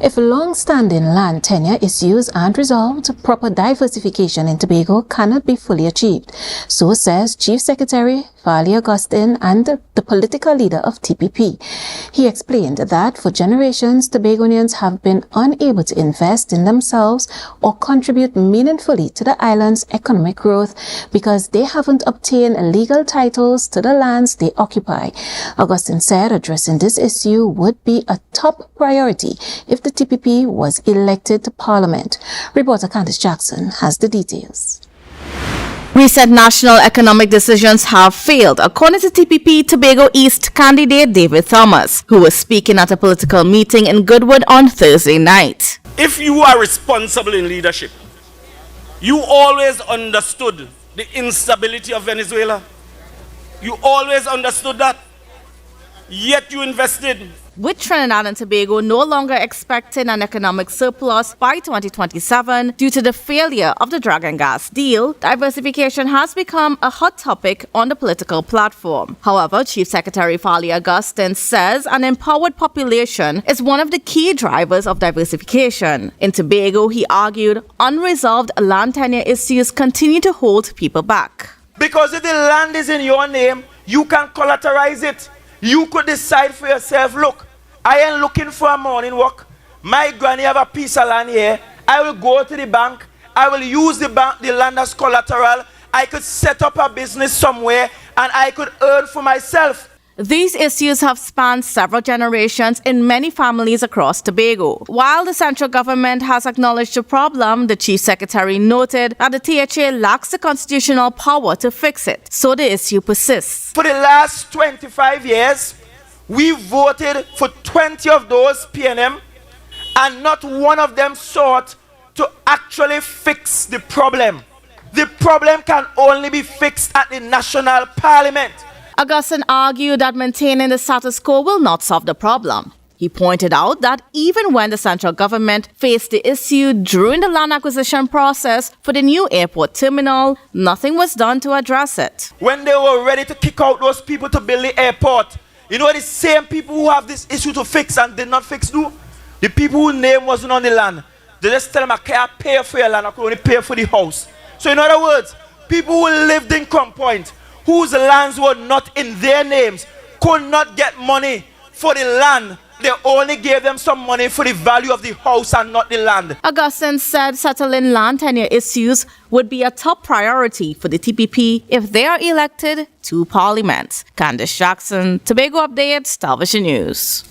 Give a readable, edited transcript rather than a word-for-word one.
If long-standing land tenure issues aren't resolved, proper diversification in Tobago cannot be fully achieved. So says Chief Secretary Farley Augustine and the political leader of TPP. He explained that for generations, Tobagonians have been unable to invest in themselves or contribute meaningfully to the island's economic growth because they haven't obtained legal titles to the lands they occupy. Augustine said addressing this issue would be a top priority if the TPP was elected to Parliament. Reporter Kandace Jackson has the details. Recent national economic decisions have failed, according to TPP Tobago East candidate David Thomas, who was speaking at a political meeting in Goodwood on Thursday night. If you are responsible in leadership, you always understood the instability of Venezuela. You always understood that. Yet you invested. With Trinidad and Tobago no longer expecting an economic surplus by 2027 due to the failure of the drug and gas deal, diversification has become a hot topic on the political platform. However, Chief Secretary Farley Augustine says an empowered population is one of the key drivers of diversification. In Tobago, he argued unresolved land tenure issues continue to hold people back. Because if the land is in your name, you can collateralize it. You could decide for yourself, look, I ain't looking for a morning walk. My granny have a piece of land here. I will go to the bank. I will use the land as collateral. I could set up a business somewhere and I could earn for myself. These issues have spanned several generations in many families across Tobago. While the central government has acknowledged the problem, the Chief Secretary noted that the THA lacks the constitutional power to fix it, so the issue persists. For the last 25 years, we voted for 20 of those PNM, and not one of them sought to actually fix the problem. The problem can only be fixed at the national parliament. Augustine argued that maintaining the status quo will not solve the problem. He pointed out that even when the central government faced the issue during the land acquisition process for the new airport terminal, nothing was done to address it. When they were ready to kick out those people to build the airport, you know the same people who have this issue to fix and did not fix do? The people whose name wasn't on the land. They just tell them, I can't pay for your land, I can only pay for the house. So in other words, people who lived in Crown Point, whose lands were not in their names, could not get money for the land. They only gave them some money for the value of the house and not the land. Augustine said settling land tenure issues would be a top priority for the TPP if they are elected to Parliament. Kandace Jackson, Tobago Updates, Television News.